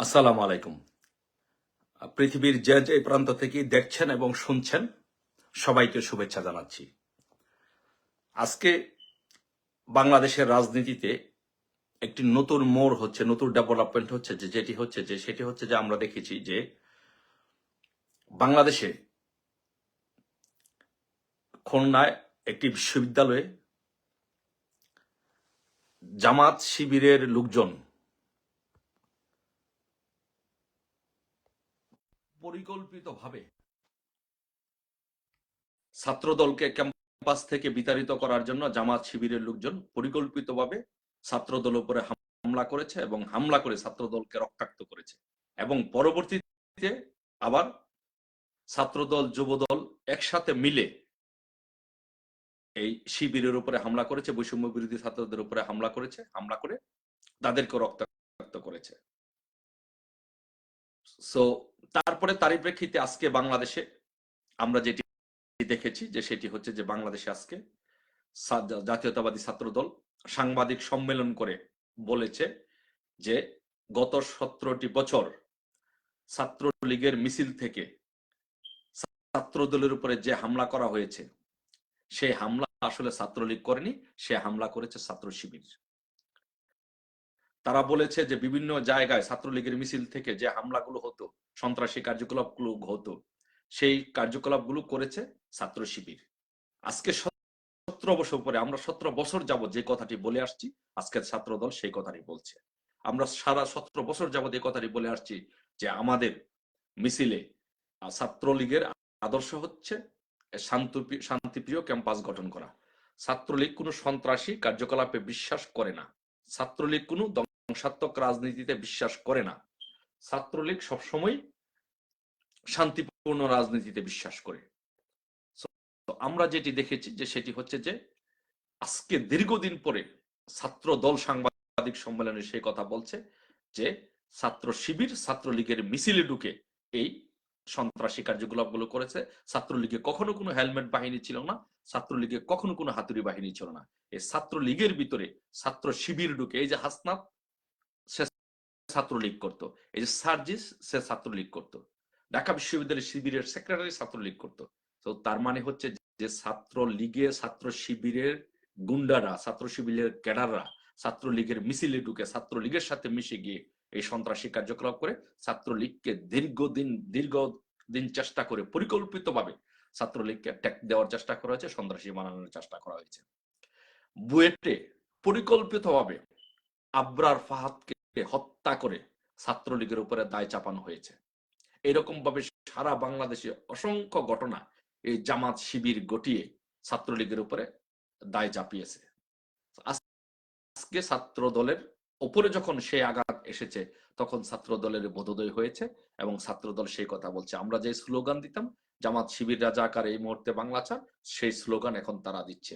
আসসালামু আলাইকুম। পৃথিবীর যে যে প্রান্ত থেকে দেখছেন এবং শুনছেন সবাইকে শুভেচ্ছা জানাচ্ছি। আজকে বাংলাদেশের রাজনীতিতে একটি নতুন মোড় হচ্ছে, নতুন ডেভেলপমেন্ট হচ্ছে, সেটি হচ্ছে যে আমরা দেখেছি যে বাংলাদেশে খুলনায় একটি বিশ্ববিদ্যালয়ে জামাত শিবিরের লোকজন পরিকল্পিতভাবে ছাত্রদলকে ক্যাম্পাস থেকে বিতাড়িত করার জন্য জামাত শিবিরের লোকজন পরিকল্পিতভাবে ছাত্রদল উপরে হামলা করেছে এবং হামলা করে ছাত্রদলকে রক্তাক্ত করেছে এবং পরবর্তীতে আবার ছাত্রদল যুবদল একসাথে মিলে এই শিবিরের উপরে হামলা করেছে, বৈষম্য বিরোধী ছাত্রদের উপরে হামলা করেছে, হামলা করে তাদেরকে রক্তাক্ত করেছে। সো তারপরে তারই প্রেক্ষিতে আজকে বাংলাদেশে আমরা যেটি দেখেছি যে সেটি হচ্ছে যে বাংলাদেশে আজকে জাতীয়তাবাদী ছাত্রদল সাংবাদিক সম্মেলন করে বলেছে যে গত 17টি বছর ছাত্রলীগের মিছিল থেকে ছাত্রদলের উপরে যে হামলা করা হয়েছে সেই হামলা আসলে ছাত্রলীগ করেনি, সে হামলা করেছে ছাত্র শিবির। তারা বলেছে যে বিভিন্ন জায়গায় ছাত্রলীগের মিছিল থেকে যে হামলাগুলো হতো, সন্ত্রাসী কার্যকলাপগুলো হতো, সেই কার্যকলাপগুলো করেছে ছাত্র শিবির। আজকে 17 বছর পরে, আমরা 17 বছর যাবত যে কথাটি বলে আসছি, আজকের ছাত্রদল সেই কথাটি বলছে। আমরা সারা 17 বছর যাবত এই কথাটি বলে আসছি যে আমাদের মিছিলে ছাত্রলীগের আদর্শ হচ্ছে শান্তিপ্রিয় ক্যাম্পাস গঠন করা। ছাত্রলীগ কোনো সন্ত্রাসী কার্যকলাপে বিশ্বাস করে না, ছাত্রলীগ কোনো ধ্বংসাত্মক রাজনীতিতে বিশ্বাস করে না, ছাত্রলীগ সবসময় শান্তিপূর্ণ রাজনীতিতে বিশ্বাস করে। আমরা যেটি দেখেছি যে সেটি হচ্ছে যে আজকে দীর্ঘদিন পরে ছাত্র দল সাংবাদিক সম্মেলনে সেই কথা বলছে যে ছাত্র শিবির ছাত্রলীগের মিছিলে ঢুকে এই সন্ত্রাসী কার্যকলাপগুলো করেছে। ছাত্রলীগে কখনো কোনো হেলমেট বাহিনী ছিল না, ছাত্রলীগে কখনো কোনো হাতুড়ি বাহিনী ছিল না। এই ছাত্রলীগের ভিতরে ছাত্র শিবির ঢুকে, এই যে হাসনাত সে ছাত্রলীগ করতো, এই যে সার্জিস সে ছাত্রলীগ করতো, ঢাকা বিশ্ববিদ্যালয়ের শিবিরের সেক্রেটারি ছাত্রলীগ করতো। তো তার মানে হচ্ছে যে ছাত্রলীগে ছাত্র শিবিরের গুন্ডারা, ছাত্র শিবিরের ক্যাডাররা ছাত্রলীগের মিছিলে ঢুকে ছাত্রলীগের সাথে মিশে গিয়ে এই সন্ত্রাসী কার্যকলাপ করে ছাত্রলীগকে দীর্ঘদিন চেষ্টা করে পরিকল্পিতভাবে ছাত্রলীগকে ট্যাগ দেওয়ার চেষ্টা করা হয়েছে, সন্ত্রাসী বানানোর চেষ্টা করা হয়েছে। বুয়েটে পরিকল্পিতভাবে আবরার ফাহাদকে হত্যা করে ছাত্রলীগের উপরে দায় চাপানো হয়েছে। এরকম ভাবে সারা বাংলাদেশে অসংখ্য ঘটনা এই জামাত শিবির গটিয়ে ছাত্রলীগের উপরে দায় চাপিয়েছে। আজকে ছাত্র দলের উপরে যখন সেই আঘাত এসেছে তখন ছাত্র দলের বোধোদয় হয়েছে এবং ছাত্র দল সেই কথা বলছে। আমরা যে স্লোগান দিতাম জামাত শিবির রাজাকার এই মুহূর্তে বাংলা ছাড়, সেই স্লোগান এখন তারা দিচ্ছে।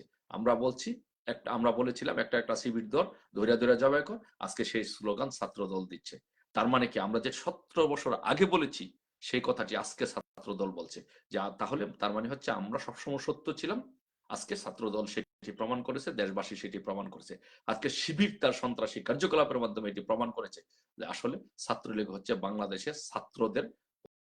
আমরা বলেছিলাম একটা একটা শিবির দল ধরে ধরে যাবে এখন, আজকে সেই স্লোগান ছাত্র দল দিচ্ছে। তার মানে কি আমরা যে 17 বছর আগে বলেছি সেই কথাটি আজকে ছাত্র দল বলছে। যা তাহলে তার মানে হচ্ছে আমরা সবসময় সত্য ছিলাম, আজকে ছাত্র দল সেটি প্রমাণ করেছে, দেশবাসী সেটি প্রমাণ করেছে। আজকে শিবির তার সন্ত্রাসী কার্যকলাপের মাধ্যমে এটি প্রমাণ করেছে যে আসলে ছাত্রলীগ হচ্ছে বাংলাদেশের ছাত্রদের